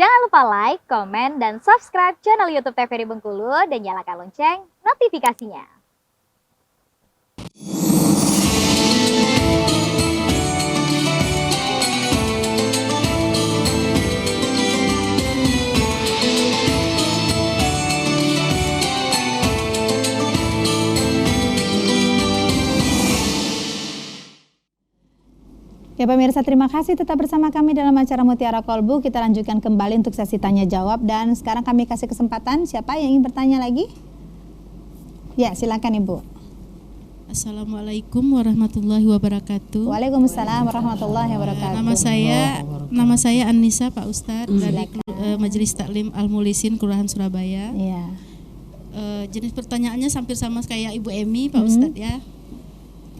Jangan lupa like, komen, dan subscribe channel YouTube TVRI Bengkulu dan nyalakan lonceng notifikasinya. Ya pemirsa, terima kasih tetap bersama kami dalam acara Mutiara Kolbu. Kita lanjutkan kembali untuk sesi tanya jawab dan sekarang kami kasih kesempatan siapa yang ingin bertanya lagi? Ya, silakan Ibu. Assalamualaikum warahmatullahi wabarakatuh. Waalaikumsalam warahmatullahi wabarakatuh. Nama saya Anissa Pak Ustadz dari Majelis Taklim Al-Mulisin Kelurahan Surabaya. Ya. Jenis pertanyaannya hampir sama kayak Ibu Emi Pak Ustadz ya.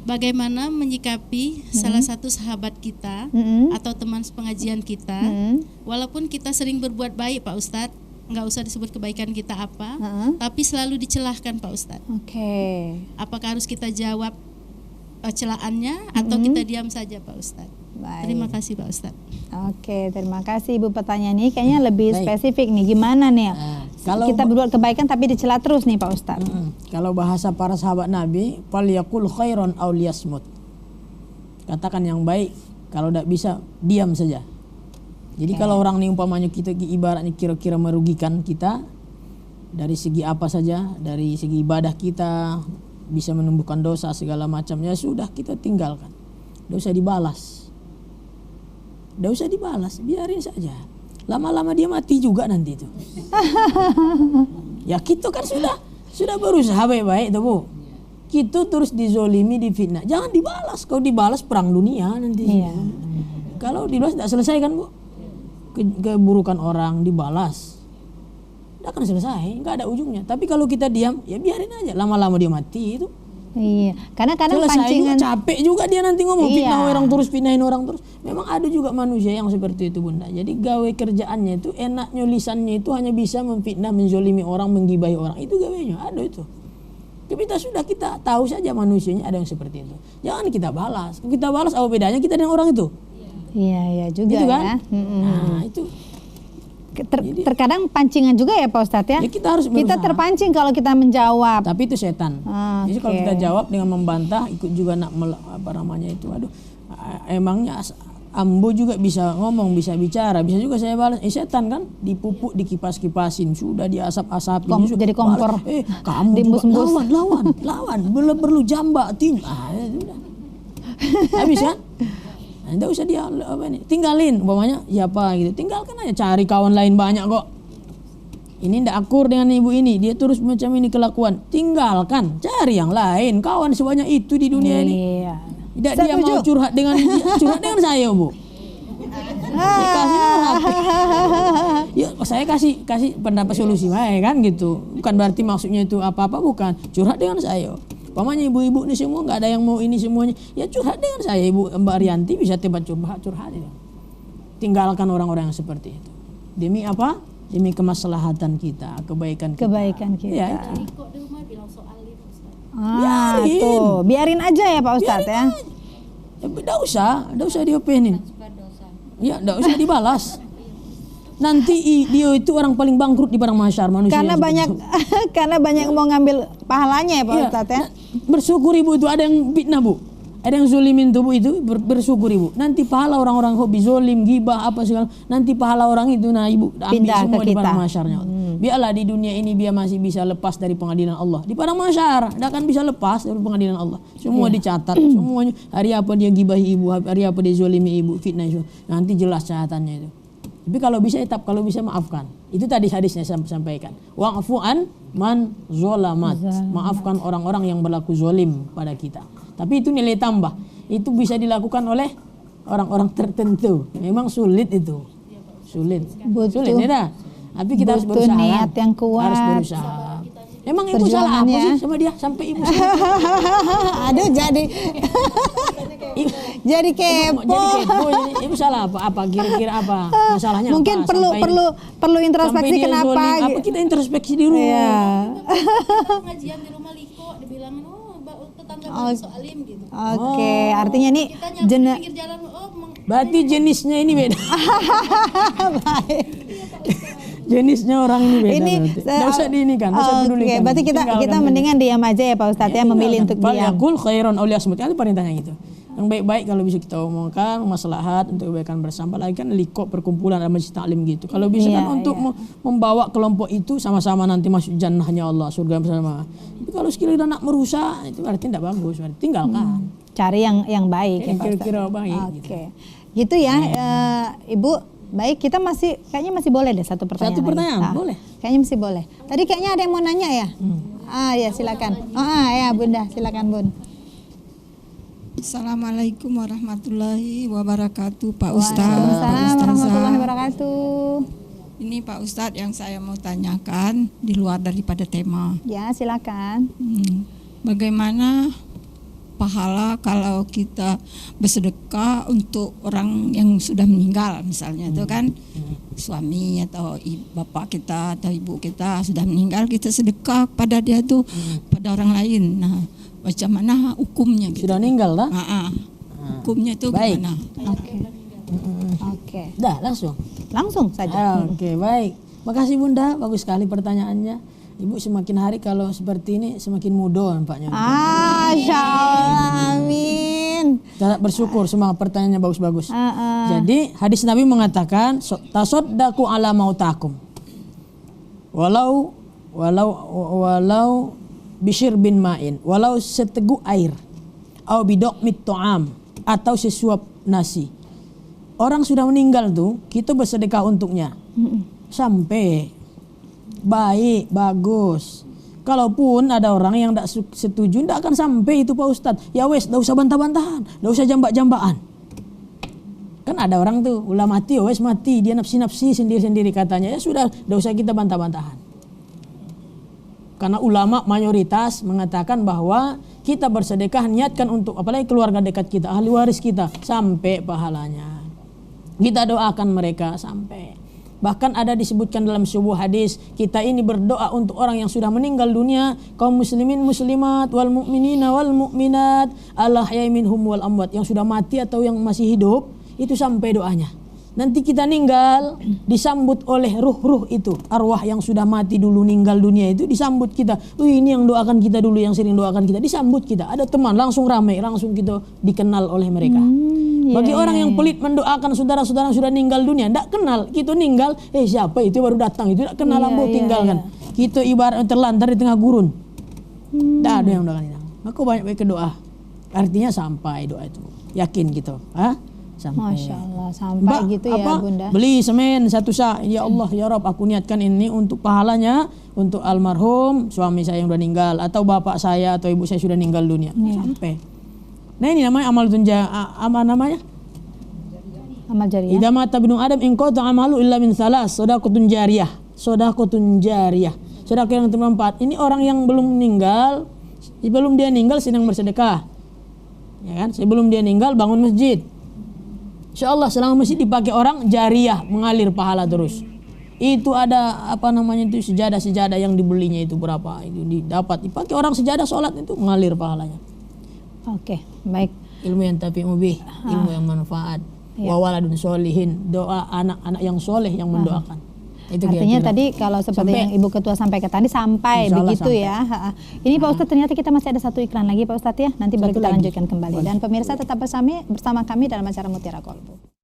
Bagaimana menyikapi salah satu sahabat kita atau teman pengajian kita, walaupun kita sering berbuat baik Pak Ustadz, nggak usah disebut kebaikan kita apa, tapi selalu dicelahkan Pak Ustadz. Oke. Apakah harus kita jawab celahannya atau kita diam saja Pak Ustadz? Baik. Terima kasih Pak Ustadz. Oke, terima kasih Ibu. Pertanyaan ini kayaknya lebih spesifik nih. Gimana nih? Kalau kita berbuat kebaikan tapi dicela terus nih Pak Ustadz. Kalau bahasa para sahabat Nabi, falyaqul khairan aw liyasmut. Katakan yang baik, kalau tidak bisa diam saja. Jadi kalau orang nih umpamanya kita ibaratnya kira-kira merugikan kita dari segi apa saja, dari segi ibadah kita bisa menumbuhkan dosa segala macamnya, sudah kita tinggalkan. Tidak usah dibalas. Tidak usah dibalas, biarin saja. Lama-lama dia mati juga nanti itu. Ya kita kan sudah berusaha baik-baik tuh Bu. Kita terus dizolimi, difitnah. Jangan dibalas. Kalau dibalas perang dunia nanti. Iya. Kalau dibalas tidak selesai kan Bu. Keburukan orang dibalas, tidak akan selesai, nggak ada ujungnya. Tapi kalau kita diam, ya biarin aja. Lama-lama dia mati itu. Iya, karena kadang selesai pancingan juga, capek juga dia nanti ngomong fitnah orang terus, finahin orang terus. Memang ada juga manusia yang seperti itu Bunda. Jadi gawe kerjaannya itu enaknya, lisannya itu hanya bisa memfitnah, menzolimi orang, menggibahi orang. Itu gawenya, ada itu. Kita tahu saja manusianya ada yang seperti itu. Jangan kita balas. Kita balas apa bedanya kita dengan orang itu? Iya juga gitu kan? Ya. Nah itu. Terkadang pancingan juga ya Pak Ustadz ya. Ya kita harus berusaha. Kita terpancing kalau kita menjawab. Tapi itu setan. Jadi kalau kita jawab dengan membantah, ikut juga nak itu. Aduh, emangnya ambo juga bisa ngomong, bisa bicara, bisa juga saya balas. Setan kan dipupuk, dikipas-kipasin, sudah diasap-asapin. Jadi kompor. Kamu juga lawan. Belum perlu jambak tinju. Sudah. Habis kan? Tidak usah dia tinggalin umpamanya siapa gitu, tinggalkan aja, cari kawan lain banyak kok. Ini tidak akur dengan ibu ini, dia terus macam ini kelakuan, tinggalkan, cari yang lain, kawan sebanyak itu di dunia ini. Tidak dia mau curhat dengan saya Bu. Saya kasih pendapat solusi kan gitu. Bukan berarti maksudnya itu apa-apa, bukan. Curhat dengan saya. Pamanya ibu-ibu ini semua nggak ada yang mau ini semuanya, ya curhat dengan saya Ibu Mbak Rianti, bisa tempat curhat itu. Tinggalkan orang-orang yang seperti itu. Demi apa? Demi kemaslahatan kita, kebaikan kita. Ya, biarin aja ya Pak Ustadz ya. Tidak usah diopenin. Ya, tidak usah dibalas. Nanti dia itu orang paling bangkrut di padang mahsyar manusia. Karena banyak yang mau ngambil pahalanya ya Pak Ustadz ya. Bersyukur Ibu itu ada yang fitnah Bu. Ada yang zolimin tubuh itu, bersyukur Ibu. Nanti pahala orang-orang hobi zolim, gibah apa segala. Nanti pahala orang itu Ibu ambil pindah semua di padang kita. mahsyarnya. Biarlah di dunia ini dia masih bisa lepas dari pengadilan Allah. Di padang mahsyar tidak akan bisa lepas dari pengadilan Allah. Semua dicatat, semuanya. Hari apa dia gibahi Ibu, hari apa dia zolimi Ibu, fitnah itu. Nanti jelas catatannya itu. Tapi kalau bisa kalau bisa maafkan. Itu tadi hadisnya saya sampaikan. Wa'fu an man zolamat. Maafkan orang-orang yang berlaku zolim pada kita. Tapi itu nilai tambah. Itu bisa dilakukan oleh orang-orang tertentu. Memang sulit itu. Sulit ya. Tapi kita harus berusaha. Niat yang kuat. Harus berusaha. Emang Ibu salah apa sih sama dia sampai Ibu Aduh jadi kepo. Ibu salah apa? Kira-kira apa? Masalahnya mungkin apa? perlu introspeksi kenapa? Apa kita introspeksi di rumah? Iya. Pengajian di rumah Liko dibilangin tetangga soalim gitu. Oke, artinya nih kita nyampe pinggir jalan Berarti jenisnya ini beda. Baik. Jenisnya orang ini beda. Ini Nggak usah diinikan, nggak usah pedulikan. Oke, berarti kita Tinggalkan mendingan diam aja ya Pak Ustadz ya, memilih untuk diam. Falyaqul khairan aw liyasmut. Itu perintahnya gitu. Yang baik-baik kalau bisa kita omongkan, maslahat untuk kebaikan bersama. Lagi kan likop perkumpulan dan majlis taklim gitu. Kalau bisa kan untuk membawa kelompok itu sama-sama nanti masuk jannahnya Allah, surga bersama. Tapi kalau sekali udah nak merusak, itu berarti tidak bagus. Berarti tinggalkan. Cari yang baik ya Pak Ustadz. Kira-kira baik. Oke. Gitu ya, Ibu. Baik, kita kayaknya masih boleh deh satu pertanyaan. Satu pertanyaan, lagi. boleh. Kayaknya masih boleh. Tadi kayaknya ada yang mau nanya ya? Ya silakan. Ya Bunda, silakan Bun. Assalamualaikum warahmatullahi wabarakatuh, Pak Ustadz. Waalaikumsalam warahmatullahi wabarakatuh. Ini Pak Ustadz yang saya mau tanyakan di luar daripada tema. Ya silakan. Bagaimana pahala kalau kita bersedekah untuk orang yang sudah meninggal, misalnya itu kan suami atau bapak kita atau ibu kita sudah meninggal, kita sedekah pada dia tuh pada orang lain. Nah, macam mana hukumnya gitu? Sudah meninggal dah? Hukumnya itu baik. gimana? Oke. Dah langsung. Langsung saja. Oke, baik. Makasih Bunda, bagus sekali pertanyaannya. Ibu semakin hari kalau seperti ini semakin mudah nampaknya. Masya Allah, amin. Kita bersyukur, semua pertanyaannya bagus-bagus. Jadi hadis Nabi mengatakan, tasodaku ala mautakum. Walau bishir bin ma'in, walau seteguk air, au bidok mit to'am, atau sesuap nasi. Orang sudah meninggal tuh, kita bersedekah untuknya. Sampai baik, bagus. Kalaupun ada orang yang tidak setuju, tidak akan sampai itu Pak Ustadz. Ya wes, tidak usah bantah-bantahan, tidak usah jambak-jambakan. Kan ada orang tuh, ulah mati, ya wes mati, dia nafsi-nafsi sendiri-sendiri katanya. Ya sudah, tidak usah kita bantah-bantahan. Karena ulama mayoritas mengatakan bahwa kita bersedekah niatkan untuk apalagi keluarga dekat kita, ahli waris kita, sampai pahalanya. Kita doakan mereka sampai. Bahkan ada disebutkan dalam sebuah hadis, kita ini berdoa untuk orang yang sudah meninggal dunia, kaum muslimin muslimat wal mu'minina wal mu'minat, Allah ya minhum wal amwat, yang sudah mati atau yang masih hidup, itu sampai doanya. Nanti kita meninggal disambut oleh ruh-ruh itu, arwah yang sudah mati dulu meninggal dunia itu disambut kita. Ini yang doakan kita dulu, yang sering doakan kita, disambut kita. Ada teman langsung ramai, langsung kita dikenal oleh mereka. Bagi orang yang pelit mendoakan saudara-saudara yang sudah meninggal dunia, tidak kenal, kita meninggal, siapa itu baru datang, itu tidak kenal, tinggalkan. Kita ibarat terlantar di tengah gurun. Tidak ada yang doakan kita. Maka banyak doa. Artinya sampai doa itu, yakin gitu. Sampai. Masya Allah, sampai gitu ya Bunda. Beli semen satu sak, ya Allah ya Rob, aku niatkan ini untuk pahalanya untuk almarhum suami saya yang sudah meninggal, atau bapak saya atau ibu saya sudah meninggal dunia. Sampai. Nah ini namanya amal apa namanya? Amal jariyah. Idza mata ibnu Adam in qata amalu illa min salas, sedekahun jariyah. Sedekahun jariyah. Sedekah yang bermanfaat. Ini orang yang belum meninggal, sebelum dia meninggal sedang bersedekah. Ya kan? Sebelum dia meninggal bangun masjid. Insyaallah selama masjid dipakai orang, jariyah, mengalir pahala terus. Itu ada apa namanya itu sejadah-sejadah yang dibelinya itu berapa? Itu dipakai orang sejadah sholat itu mengalir pahalanya. Oke, baik. Ilmu yang tafi'u bih, ilmu yang manfaat. Wa waladun sholihin, doa anak-anak yang soleh yang mendoakan. Itu artinya kira-kira. tadi kalau seperti yang Ibu Ketua sampaikan tadi sampai begitu sampai. ya. Ini Pak Ustadz ternyata kita masih ada satu iklan lagi Pak Ustadz ya. Nanti baru kita lanjutkan kembali. Dan pemirsa tetap bersama kami dalam acara Mutiara Kolbu.